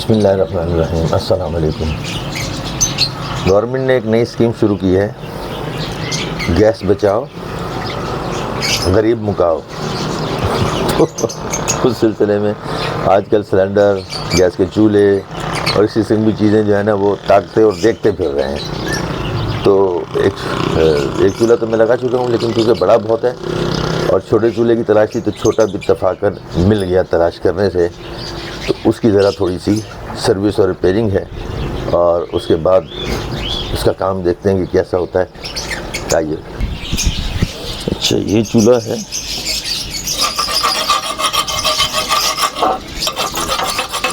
بسم اللہ الرحمن الرحیم. السلام علیکم. گورنمنٹ نے ایک نئی اسکیم شروع کی ہے، گیس بچاؤ غریب مکاؤ. اس سلسلے میں آج کل سلنڈر، گیس کے چولہے اور اسی قسم کی چیزیں جو ہے نا وہ تاکتے اور دیکھتے پھر رہے ہیں. تو ایک چولہا تو میں لگا چکا ہوں، لیکن کیونکہ بڑا بہت ہے اور چھوٹے چولہے کی تلاش تھی تو چھوٹا بھی اتفاقاً مل گیا تلاش کرنے سے. تو اس کی ذرا تھوڑی سی سروس اور ریپیئرنگ ہے، اور اس کے بعد اس کا کام دیکھتے ہیں کہ کیسا ہوتا ہے. آئیے. اچھا، یہ چولہا ہے.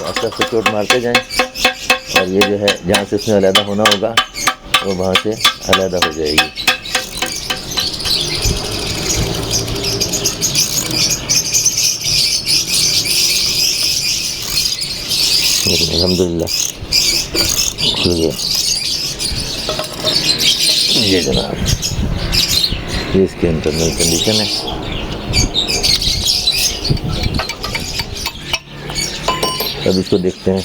اچھا سے چوٹ مارتے جائیں، اور یہ جو ہے جہاں سے اس میں علیحدہ ہونا ہوگا وہ وہاں سے علیحدہ ہو جائے گی. لیکن الحمدللہ کھل گیا. یہ جناب یہ اس کے انٹرنل کنڈیشن ہے. اب اس کو دیکھتے ہیں.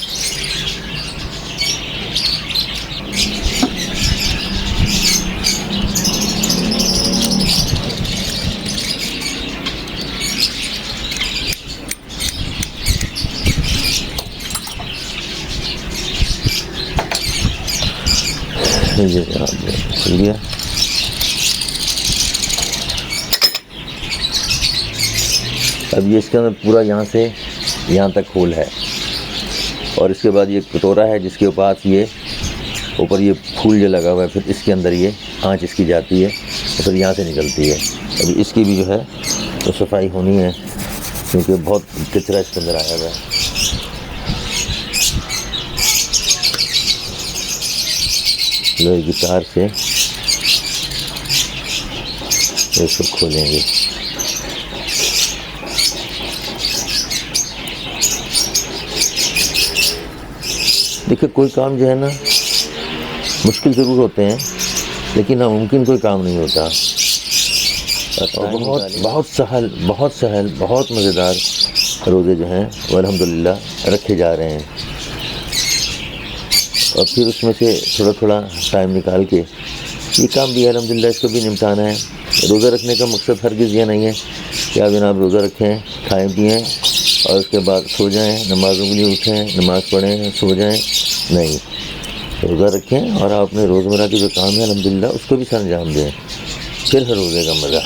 یہ جناب کھل گیا. اب یہ اس کے اندر پورا یہاں سے یہاں تک ہول ہے، اور اس کے بعد یہ کٹورا ہے جس کے پاس یہ اوپر یہ پھول جو لگا ہوا ہے. پھر اس کے اندر یہ آنچ اس کی جاتی ہے اور پھر یہاں سے نکلتی ہے. ابھی اس کی بھی جو ہے تو صفائی ہونی ہے، کیونکہ بہت کچرا اس کے اندر آیا ہوا ہے. لوہے کی تار سے اس کو کھولیں گے. دیکھیں، کوئی کام جو ہے نا مشکل ضرور ہوتے ہیں، لیکن ناممکن کوئی کام نہیں ہوتا. اور بہت سہل بہت مزیدار روزے جو ہیں وہ الحمدللہ رکھے جا رہے ہیں. اور پھر اس میں سے تھوڑا تھوڑا ٹائم نکال کے یہ کام بھی الحمدللہ اس کو بھی نمٹانا ہے. روزہ رکھنے کا مقصد ہرگز یہ نہیں ہے کہ آپ جناب روزہ رکھیں، کھائیں پئیں اور اس کے بعد سو جائیں، نمازوں کے لیے اٹھیں، نماز پڑھیں، سو جائیں. نہیں، روزہ رکھیں اور آپ اپنے روزمرہ کے جو کام ہے الحمدللہ اس کو بھی سر انجام دیں، پھر ہے روزے کا مزہ.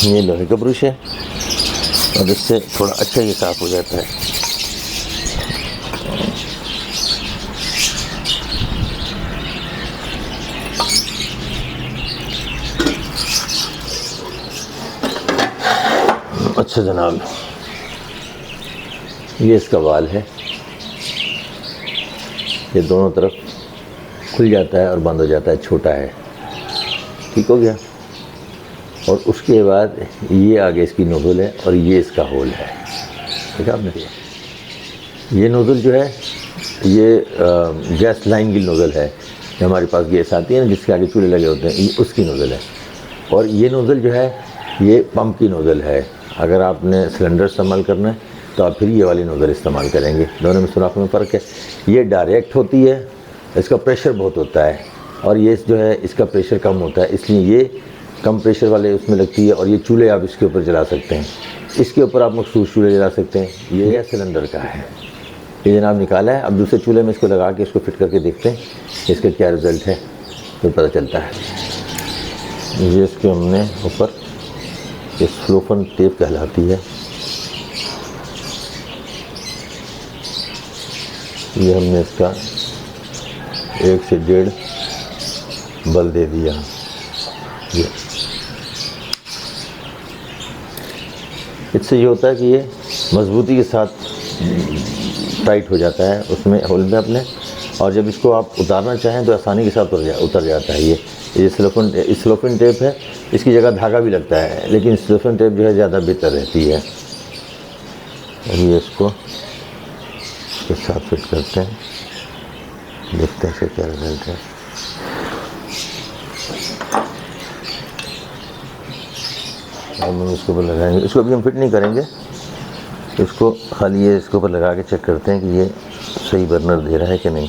یہ لوہے کا برش ہے اور اس سے تھوڑا اچھا یہ صاف ہو جاتا ہے. اچھا جناب، یہ اس کا وال ہے، یہ دونوں طرف کھل جاتا ہے اور بند ہو جاتا ہے، چھوٹا ہے. ٹھیک ہو گیا. اور اس کے بعد یہ آگے اس کی نوزل ہے اور یہ اس کا ہول ہے. ٹھیک ہے آپ نے. یہ نوزل جو ہے یہ گیس لائن کی نوزل ہے. ہمارے پاس گیس آتی ہے نا جس کے آگے چولہے لگے ہوتے ہیں، یہ اس کی نوزل ہے. اور یہ نوزل جو ہے یہ پمپ کی نوزل ہے. اگر آپ نے سلنڈر استعمال کرنا ہے تو آپ پھر یہ والی نوزل استعمال کریں گے. دونوں میں سوراخ میں فرق ہے. یہ ڈائریکٹ ہوتی ہے، اس کا پریشر بہت ہوتا ہے، اور یہ جو ہے اس کا پریشر کم ہوتا ہے، اس لیے یہ کم پریشر والے اس میں لگتی ہے. اور یہ چولہے آپ اس کے اوپر جلا سکتے ہیں، اس کے اوپر آپ مخصوص چولہے جلا سکتے ہیں. یہ سلنڈر کا ہے. یہ جناب نکالا ہے. اب دوسرے چولہے میں اس کو لگا کے اس کو فٹ کر کے دیکھتے ہیں اس کا کیا رزلٹ ہے، پھر پتہ چلتا ہے. یہ اس کے ہم نے اوپر یہ سلوفن ٹیپ کہلاتی ہے، یہ ہم نے اس کا 1 سے 1.5 بل دے دیا. اس سے یہ ہوتا ہے کہ یہ مضبوطی کے ساتھ ٹائٹ ہو جاتا ہے اس میں ہول میں اپنے، اور جب اس کو آپ اتارنا چاہیں تو آسانی کے ساتھ اتر جاتا ہے. یہ سلوفن ٹیپ ہے، اس کی جگہ دھاگا بھی لگتا ہے، لیکن سلوفن ٹیپ جو ہے زیادہ بہتر رہتی ہے. اور یہ اس کو کے ساتھ فٹ کرتے ہیں، دیکھتے ہیں کیا رزلٹ ہے. اب ہم اس کے اوپر لگائیں گے. اس کو ابھی ہم فٹ نہیں کریں گے, اس کو خالی یہ اس کے اوپر لگا کے چیک کرتے ہیں کہ یہ صحیح برنر دے رہا ہے کہ نہیں.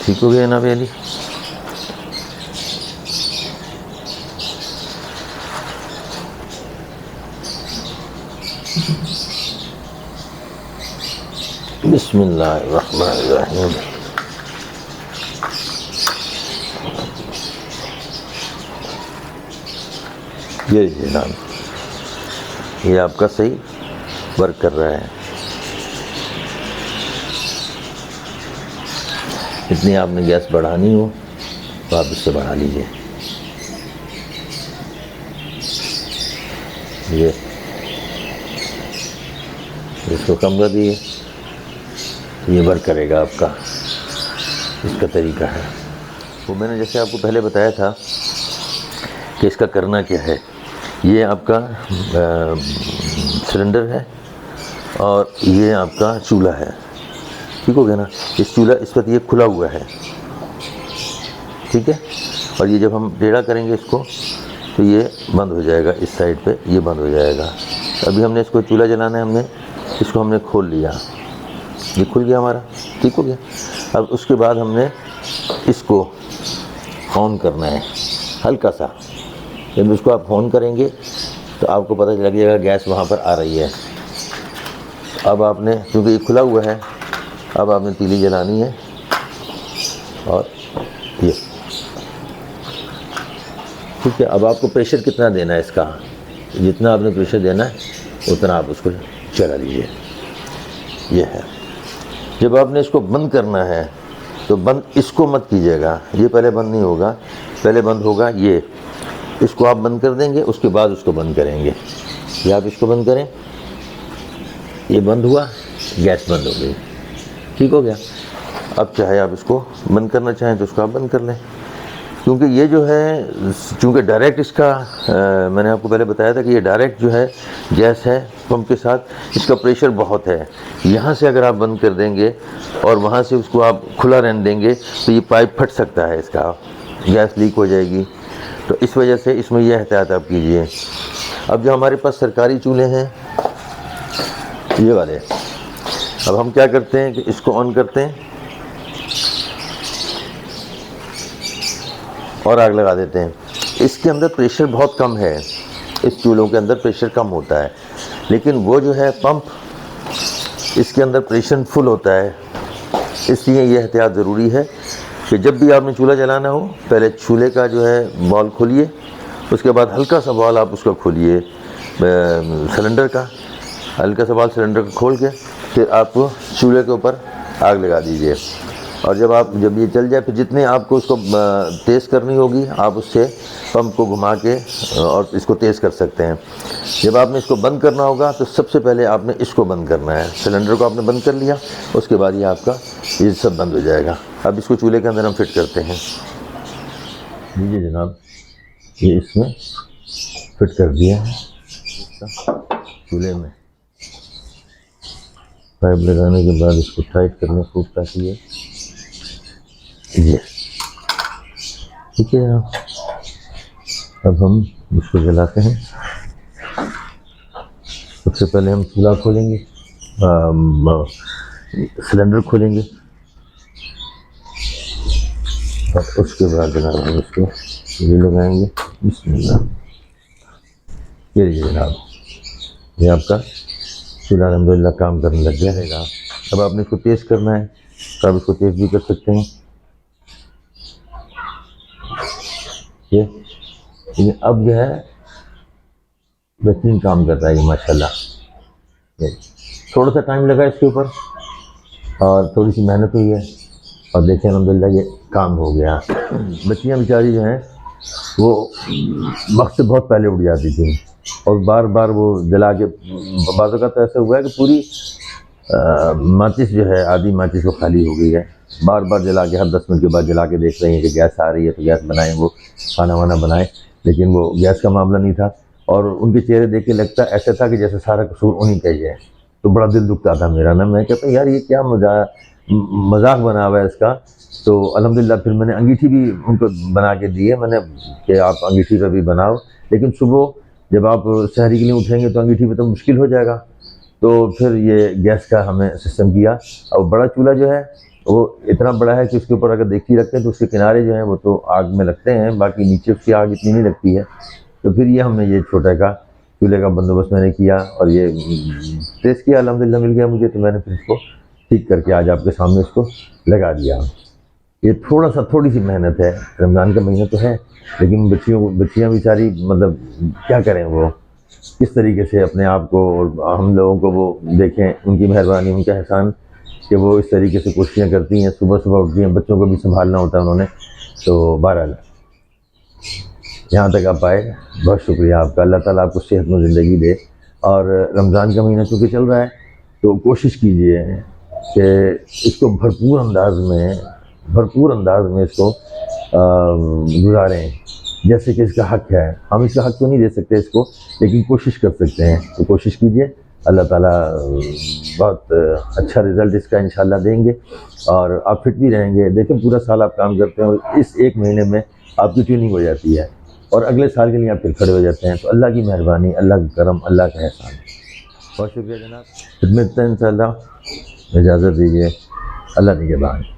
ٹھیک ہو گیا جناب علی. بسم اللہ الرحمن الرحیم. یہ جناب یہ آپ کا صحیح ورک کر رہا ہے. اتنی آپ نے گیس بڑھانی ہو تو آپ اس سے بڑھا لیجیے. یہ اس کو کم کر دیجیے, یہ ورک کرے گا آپ کا. اس کا طریقہ ہے وہ میں نے جیسے آپ کو پہلے بتایا تھا کہ اس کا کرنا کیا ہے. یہ آپ کا سلنڈر ہے اور یہ آپ کا چولہا ہے. ٹھیک ہو گیا نا. اس چولہا اس وقت یہ کھلا ہوا ہے, ٹھیک ہے. اور یہ جب ہم ٹیڑھا کریں گے اس کو تو یہ بند ہو جائے گا. اس سائڈ پہ یہ بند ہو جائے گا. ابھی ہم نے اس کو چولہا جلانا ہے, ہم نے اس کو ہم نے کھول لیا, یہ کھل گیا ہمارا. ٹھیک ہو گیا. اب اس کے بعد ہم نے اس کو آن کرنا ہے ہلکا سا. جب اس کو آپ آن کریں گے تو آپ کو پتہ لگ جائے گا گیس وہاں پر آ رہی ہے. اب آپ نے کیونکہ یہ کھلا ہوا ہے, اب آپ نے تیلی جلانی ہے اور یہ ٹھیک ہے. اب آپ کو پریشر کتنا دینا ہے اس کا, جتنا آپ نے پریشر دینا ہے اتنا آپ اس کو چلا لیجیے. یہ ہے. جب آپ نے اس کو بند کرنا ہے تو بند اس کو مت کیجیے گا, یہ پہلے بند نہیں ہوگا. پہلے بند ہوگا یہ, اس کو آپ بند کر دیں گے, اس کے بعد اس کو بند کریں گے. یہ آپ اس کو بند کریں, یہ بند ہوا, گیس بند ہو گئی. ٹھیک ہو گیا. اب چاہے آپ اس کو بند کرنا چاہیں تو اس کو آپ بند کر لیں. کیونکہ یہ جو ہے چونکہ ڈائریکٹ اس کا میں نے آپ کو پہلے بتایا تھا کہ یہ ڈائریکٹ جو ہے گیس ہے پمپ کے ساتھ, اس کا پریشر بہت ہے. یہاں سے اگر آپ بند کر دیں گے اور وہاں سے اس کو آپ کھلا رہنے دیں گے تو یہ پائپ پھٹ سکتا ہے, اس کا گیس لیک ہو جائے گی. تو اس وجہ سے اس میں یہ احتیاط آپ کیجئے. اب جو ہمارے پاس سرکاری چولہے ہیں یہ والے, اب ہم کیا کرتے ہیں کہ اس کو آن کرتے ہیں اور آگ لگا دیتے ہیں. اس کے اندر پریشر بہت کم ہے, اس چولہوں کے اندر پریشر کم ہوتا ہے, لیکن وہ جو ہے پمپ اس کے اندر پریشر فل ہوتا ہے. اس لیے یہ احتیاط ضروری ہے کہ جب بھی آپ نے چولہا جلانا ہو پہلے چولہے کا جو ہے بال کھولیے, اس کے بعد ہلکا سا بال آپ اس کا کھولیے سلنڈر کا, ہلکا سا بال سلنڈر کا کھول کے پھر آپ چولہے کے اوپر آگ لگا دیجیے. اور جب یہ چل جائے پھر جتنے آپ کو اس کو تیز کرنی ہوگی آپ اس سے پمپ کو گھما کے اور اس کو تیز کر سکتے ہیں. جب آپ نے اس کو بند کرنا ہوگا تو سب سے پہلے آپ نے اس کو بند کرنا ہے. سلنڈر کو آپ نے بند کر لیا, اس کے بعد یہ آپ کا یہ سب بند ہو جائے گا. اب اس کو چولہے کے اندر ہم فٹ کرتے ہیں. لیجیے جناب, یہ اس میں فٹ کر دیا ہے چولہے میں. پائپ لگانے کے بعد اس کو ٹائٹ کرنے خوب تاکہ یہ ٹھیک ہے جناب. اب ہم اس کو جلاتے ہیں. سب سے پہلے ہم چولہا کھولیں گے, سلنڈر کھولیں گے اور اس کے بعد جناب ہم اس کو یہ لگائیں گے. بسم اللہ. یہ لیجیے جناب, یہ آپ کا چولہا الحمدللہ کام کرنے لگ گیا ہے گا. اب آپ نے اس کو تیز کرنا ہے تو آپ اس کو تیز بھی کر سکتے ہیں. یہ اب جو ہے بہترین کام کرتا ہے یہ ماشاءاللہ. تھوڑا سا ٹائم لگا اس کے اوپر اور تھوڑی سی محنت ہوئی ہے اور دیکھیں الحمدللہ یہ کام ہو گیا. بچیاں بیچاری جو ہیں وہ وقت سے بہت پہلے اٹھ جاتی تھیں اور بار بار وہ جلا کے, بعض اوقات تو ایسا ہوا ہے کہ پوری ماچس جو ہے آدھی ماچس وہ خالی ہو گئی ہے. بار بار جلا کے ہر 10 منٹ کے بعد جلا کے دیکھ رہے ہیں کہ گیس آ رہی ہے تو گیس بنائیں, وہ کھانا وانا بنائیں, لیکن وہ گیس کا معاملہ نہیں تھا. اور ان کے چہرے دیکھ کے لگتا ایسا تھا کہ جیسے سارا قصور انہیں کا ہی ہے. تو بڑا دل دکھتا تھا میرا نا. میں کہتا یار یہ کیا مزہ مذاق بنا ہوا ہے اس کا. تو الحمدللہ پھر میں نے انگیٹھی بھی ان کو بنا کے دی ہے میں نے کہ آپ انگیٹھی پہ بھی بناؤ. لیکن صبح جب آپ سحری کے لیے اٹھیں گے تو انگیٹھی پہ تو مشکل ہو جائے گا. تو پھر یہ گیس کا ہمیں سسٹم کیا. اور بڑا چولہا جو ہے وہ اتنا بڑا ہے کہ اس کے اوپر اگر دیکھتی رکھتے ہیں تو اس کے کنارے جو ہیں وہ تو آگ میں لگتے ہیں، باقی نیچے اس کی آگ اتنی نہیں لگتی ہے. تو پھر یہ ہم نے یہ چھوٹے کا چولہے کا بندوبست میں نے کیا اور یہ ٹیسٹ کیا، الحمدللہ مل گیا مجھے. تو میں نے پھر اس کو ٹھیک کر کے آج آپ کے سامنے اس کو لگا دیا. یہ تھوڑی سی محنت ہے، رمضان کا مہینہ تو ہے لیکن بچیاں بیچاری مطلب کیا کریں، وہ کس طریقے سے اپنے آپ کو اور ہم لوگوں کو وہ دیکھیں، ان کی مہربانی، ان کا احسان کہ وہ اس طریقے سے کوششیں کرتی ہیں، صبح اٹھتی ہیں، بچوں کو بھی سنبھالنا ہوتا ہے انہوں نے. تو بہرحال یہاں تک آپ آئے، بہت شکریہ آپ کا. اللہ تعالیٰ آپ کو صحت مند زندگی دے. اور رمضان کا مہینہ چونکہ چل رہا ہے تو کوشش کیجئے کہ اس کو بھرپور انداز میں اس کو گزاریں جیسے کہ اس کا حق ہے. ہم اس کا حق تو نہیں دے سکتے اس کو، لیکن کوشش کر سکتے ہیں. تو کوشش کیجئے، اللہ تعالیٰ بہت اچھا رزلٹ اس کا انشاءاللہ دیں گے اور آپ فٹ بھی رہیں گے. دیکھیں پورا سال آپ کام کرتے ہیں اور اس ایک مہینے میں آپ کی ٹریننگ ہو جاتی ہے اور اگلے سال کے لیے آپ پھر کھڑے ہو جاتے ہیں. تو اللہ کی مہربانی، اللہ کا کرم، اللہ کا احسان. بہت شکریہ جناب، خدمت ہے انشاءاللہ. اجازت دیجیے، اللہ نگہبان.